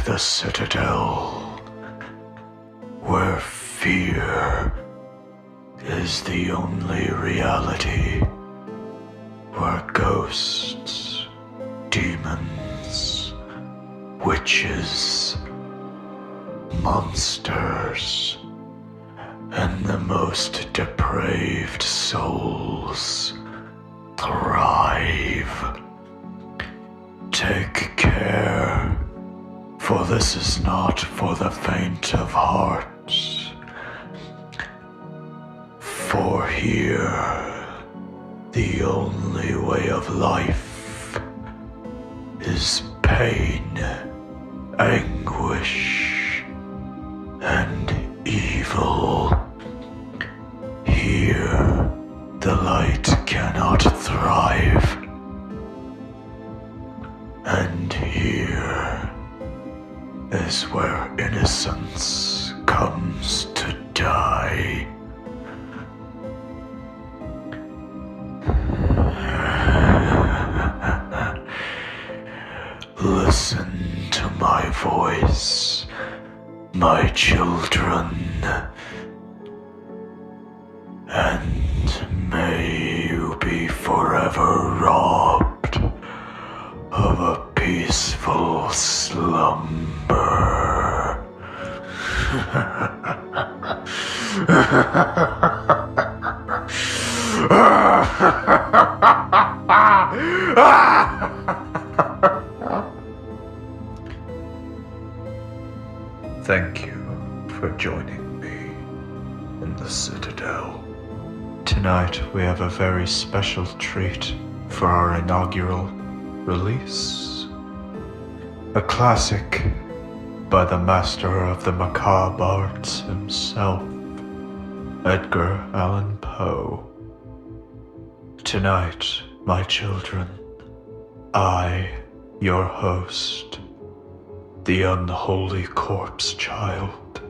the citadel, where fear is the only reality, where ghosts, demons, witches, monsters, and the most depraved souls thrive. Take care, for this is not for the faint of heart. For here, the only way of life is pain, anguish, and evil. Here, the light cannot thrive. And here is where innocence comes to die. Listen to my voice, my children, and may you be forever robbed of a peaceful slumber. Thank you for joining me in the Citadel. Tonight we have a very special treat for our inaugural release. A classic by the master of the macabre arts himself, Edgar Allan Poe. Tonight, my children, I, your host, the unholy corpse child,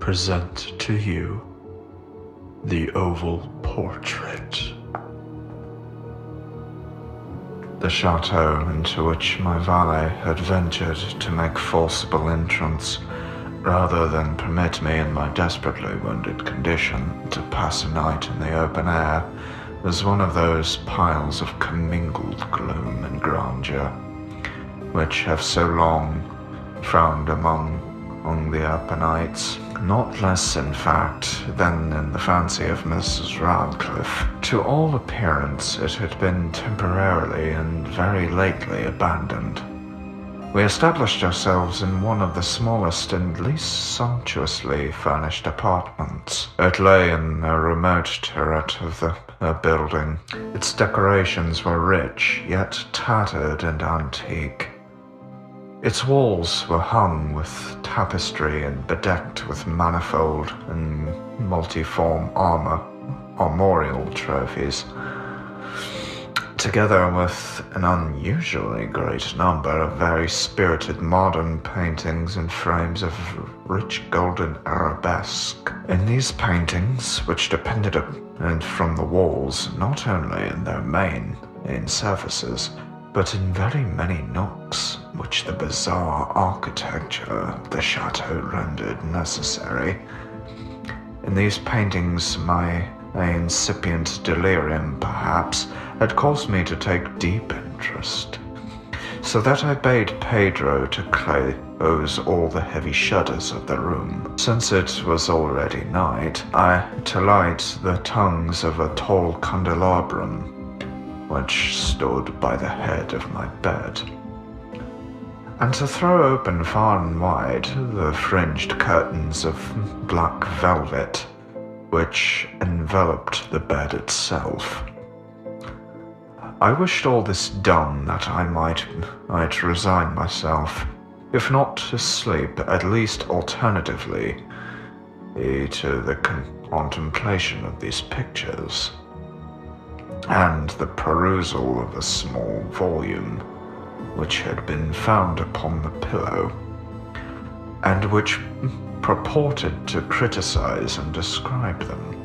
present to you the oval portrait. The chateau into which my valet had ventured to make forcible entrance, rather than permit me in my desperately wounded condition to pass a night in the open air, was one of those piles of commingled gloom and grandeur, which have so long frowned among the Apennines, not less in fact than in the fancy of Mrs. Radcliffe. To all appearance it had been temporarily and very lately abandoned. We established ourselves in one of the smallest and least sumptuously furnished apartments. It lay in a remote turret of the building. Its decorations were rich, yet tattered and antique. Its walls were hung with tapestry and bedecked with manifold and multiform armorial trophies, together with an unusually great number of very spirited modern paintings in frames of rich golden arabesque. In these paintings, which depended from the walls not only in their main surfaces, but in very many nooks which the bizarre architecture of the chateau rendered necessary. In these paintings, my incipient delirium, perhaps, had caused me to take deep interest, so that I bade Pedro to close all the heavy shutters of the room. Since it was already night, to light the tongues of a tall candelabrum which stood by the head of my bed, and to throw open far and wide the fringed curtains of black velvet which enveloped the bed itself. I wished all this done that I might resign myself, if not to sleep, at least alternatively to the contemplation of these pictures, and the perusal of a small volume which had been found upon the pillow, and which purported to criticize and describe them.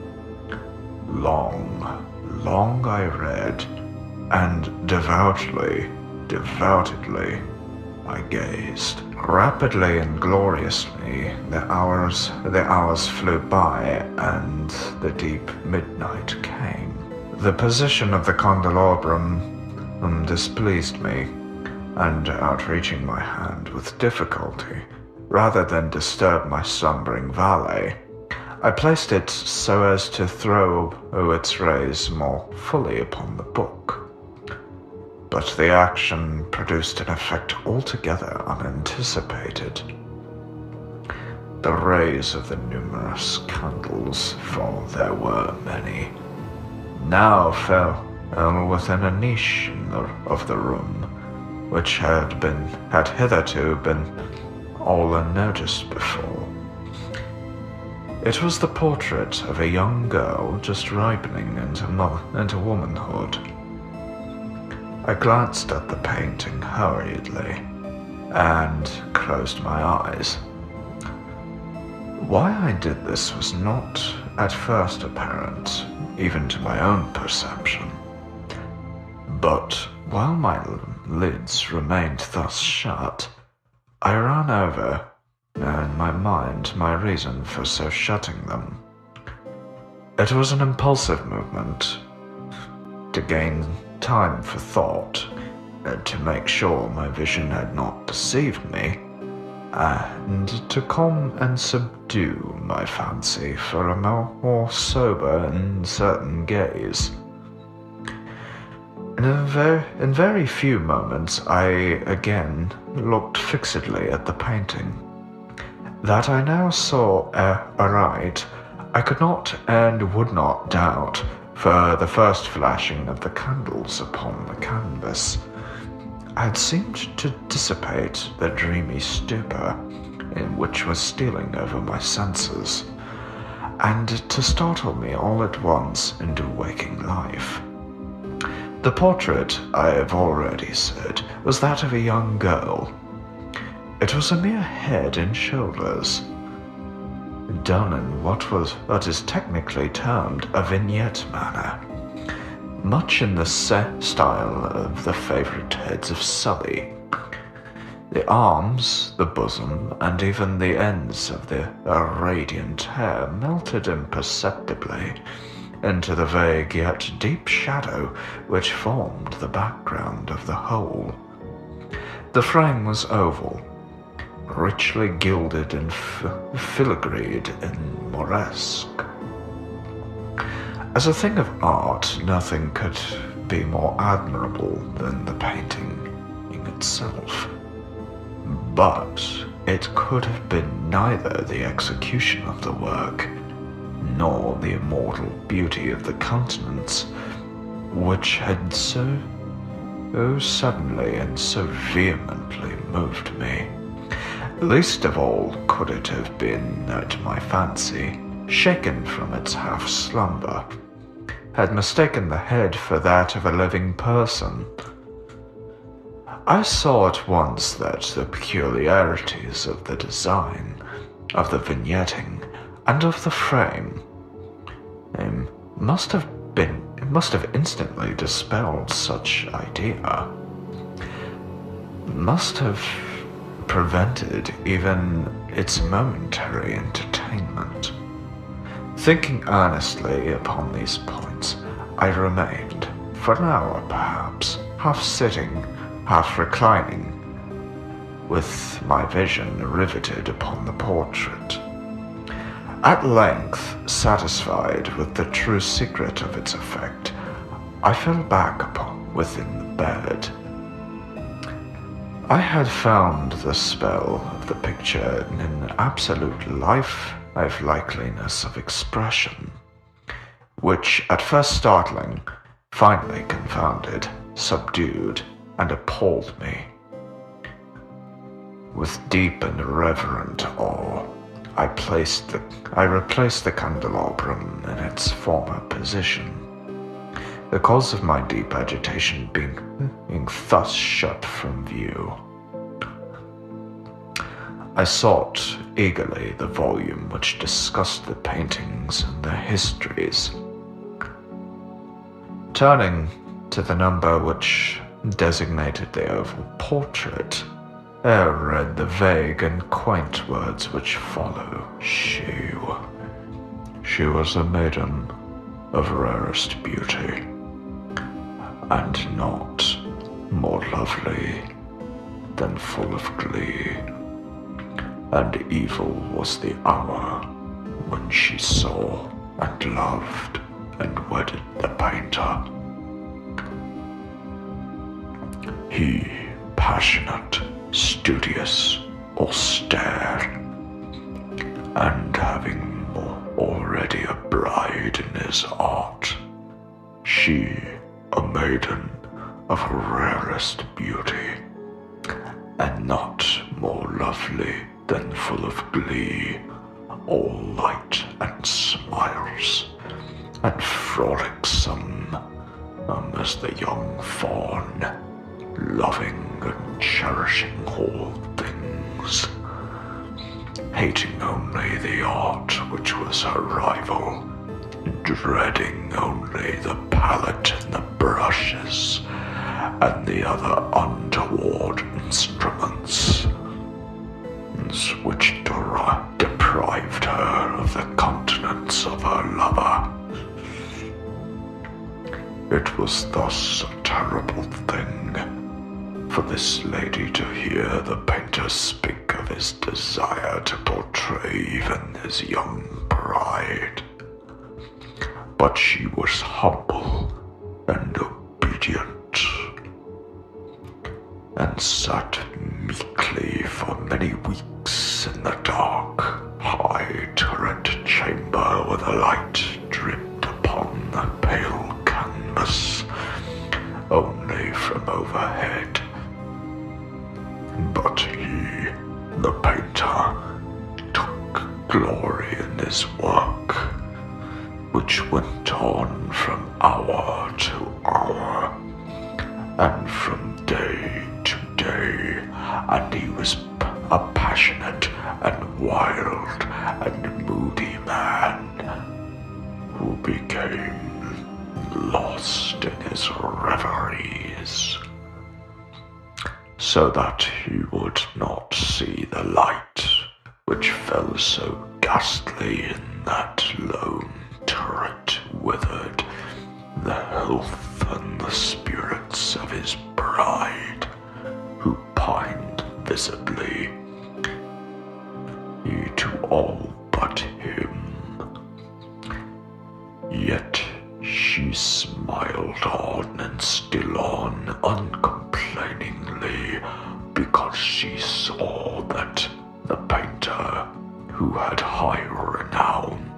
Long I read, and devoutly I gazed. Rapidly and gloriously, the hours flew by, and the deep midnight came. The position of the candelabrum displeased me, and outreaching my hand with difficulty, rather than disturb my slumbering valet, I placed it so as to throw its rays more fully upon the book. But the action produced an effect altogether unanticipated. The rays of the numerous candles, for there were many, now fell within a niche of the room, which had hitherto been all unnoticed before. It was the portrait of a young girl just ripening into womanhood. I glanced at the painting hurriedly and closed my eyes. Why I did this was not at first apparent, even to my own perception. But while my lids remained thus shut, I ran over in my mind my reason for so shutting them. It was an impulsive movement to gain time for thought, to make sure my vision had not deceived me, and to calm and subdue my fancy for a more sober and certain gaze. In very few moments I again looked fixedly at the painting. That I now saw aright, I could not and would not doubt, for the first flashing of the candles upon the canvas had seemed to dissipate the dreamy stupor in which was stealing over my senses, and to startle me all at once into waking life. The portrait, I have already said, was that of a young girl. It was a mere head and shoulders, done in what is technically termed a vignette manner, much in the style of the favourite heads of Sully. The arms, the bosom, and even the ends of the radiant hair melted imperceptibly into the vague yet deep shadow which formed the background of the whole. The frame was oval, richly gilded and filigreed in Moresque. As a thing of art, nothing could be more admirable than the painting in itself. But it could have been neither the execution of the work, nor the immortal beauty of the countenance, which had so suddenly and so vehemently moved me. Least of all could it have been that my fancy, shaken from its half-slumber, had mistaken the head for that of a living person. I saw at once that the peculiarities of the design, of the vignetting, and of the frame must have instantly dispelled such idea, must have prevented even its momentary entertainment. Thinking earnestly upon these points, I remained, for an hour perhaps, half sitting, half reclining, with my vision riveted upon the portrait. At length, satisfied with the true secret of its effect, I fell back within the bed. I had found the spell of the picture in an absolute likeliness of expression, which, at first startling, finally confounded, subdued, and appalled me. With deep and reverent awe, I replaced the candelabrum in its former position, the cause of my deep agitation being thus shut from view. I sought eagerly the volume which discussed the paintings and their histories. Turning to the number which designated the oval portrait, ere read the vague and quaint words which follow. She was a maiden of rarest beauty, and not more lovely than full of glee. And evil was the hour when she saw and loved and wedded the painter. He, passionate, studious, austere, and having already a bride in his art, she, a maiden of rarest beauty, and not more lovely than full of glee, all light and smiles, and frolicsome as the young fawn, loving and cherishing all things, hating only the art which was her rival, dreading only the palette and the brushes and the other untoward instruments which deprived her of the continence of her lover. It was thus a terrible thing for this lady to hear the painter speak of his desire to portray even his young bride. But she was humble and obedient, and sat meekly for many weeks in the dark, high turret chamber where the light dripped upon the pale canvas only from overhead. But he, the painter, took glory in his work, which went on from hour to hour, and from day to day, and he was a passionate and wild and moody man, who became lost in his reveries, so that he would not see the light which fell so ghastly in that lone turret, withered the health and the spirits of his bride, who pined visibly to all but him. Yet she smiled on and still on uncomplainingly, because she saw that the painter, who had high renown,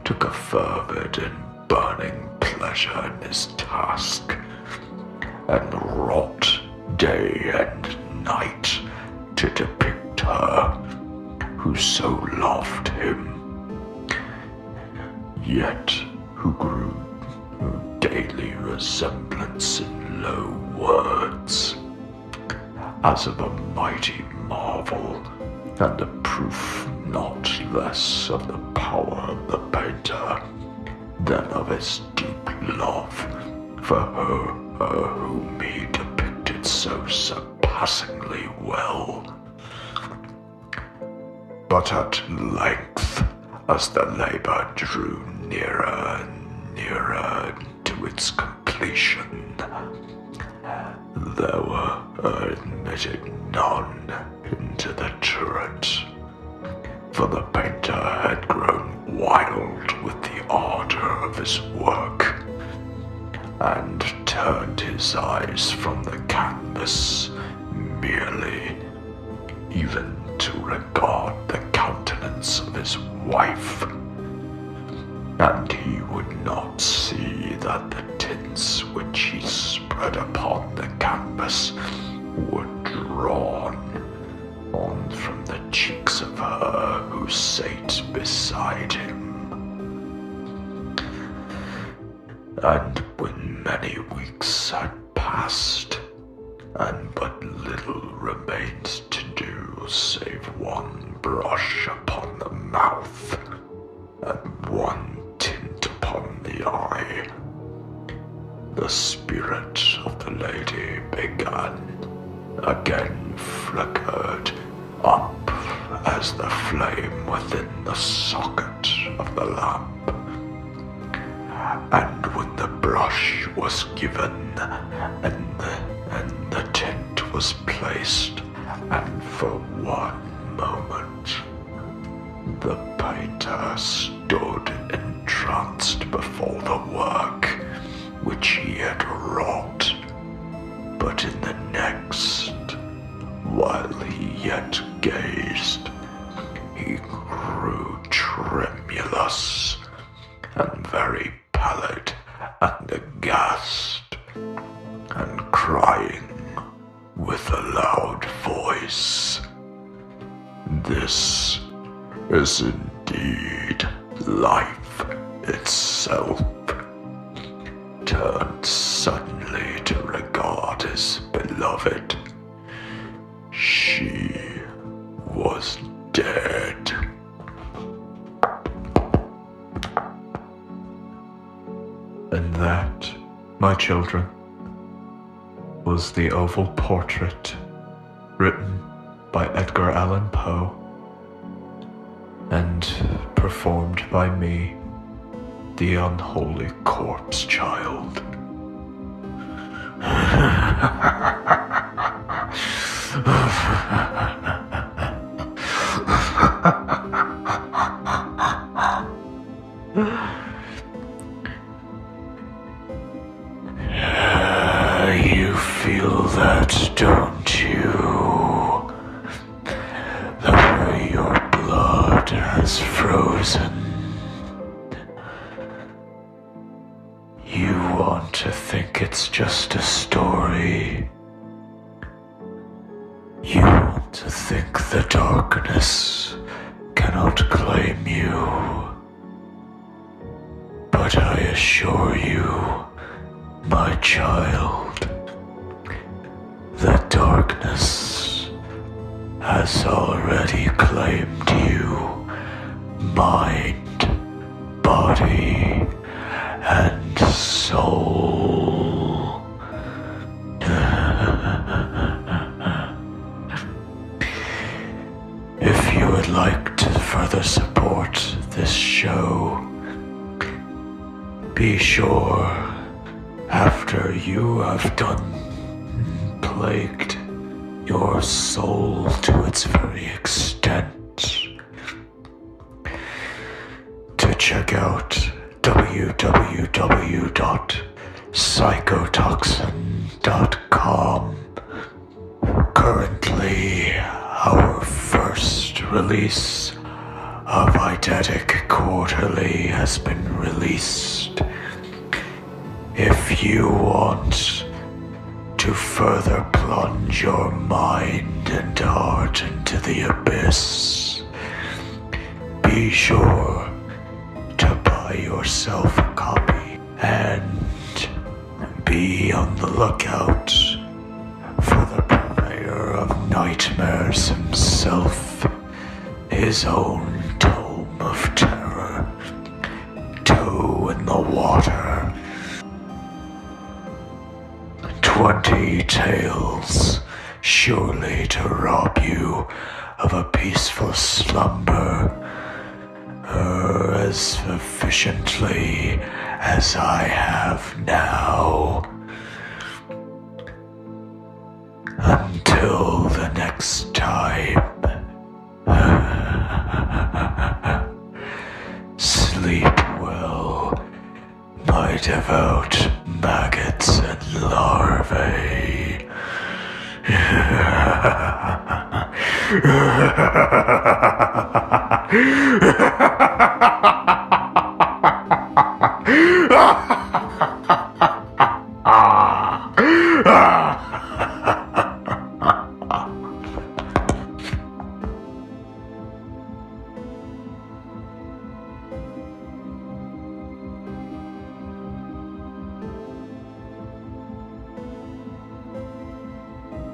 took a fervid and burning pleasure in his task, and wrought day and night to depict her who so loved him, yet who grew daily resemblance in low words, as of a mighty marvel, and a proof not less of the power of the painter than of his deep love for her whom he depicted so surpassingly well. But at length, as the labor drew nearer and nearer to its completion, there were admitted none into the turret, for the painter had grown wild with the ardor of his work, and turned his eyes from the canvas merely, even to regard the countenance of his wife, and he would not see that the tints which he spread upon the canvas were drawn on from the cheeks of her who sate beside him. And when many weeks had passed, and but little remained to do save one brush upon the mouth, and one tint upon the eye, the spirit of the lady began again flickered up as the flame within the socket of the lamp. And when the brush was given and the tint was placed, and for one moment the painter stood entranced before the work which he had wrought, but in the next, while he yet gazed, he grew tremulous and very pallid and aghast, and crying with a loud voice, "This is indeed life itself," turned suddenly to regard his beloved. She was dead. And that, my children, was the oval portrait written by Edgar Allan Poe and performed by me, the unholy corpse child. You feel that, don't you? The way your blood has frozen. You want to think it's just a story. You want to think the darkness cannot claim you. But I assure you, my child, the darkness has already claimed you, mind, body, and soul. If you would like to further support this show, be sure, after you have done plagued your soul to its very extent, to check out www.psychotoxin.com. Currently, our first release of Eidetic Quarterly has been released. If you want to further plunge your mind and heart into the abyss, be sure to buy yourself a copy and be on the lookout for the purveyor of nightmares himself, his own tome of terror, toe in the water. 20 tales, surely to rob you of a peaceful slumber, as efficiently as I have now. Until the next time, sleep well, my devout maggots and larvae.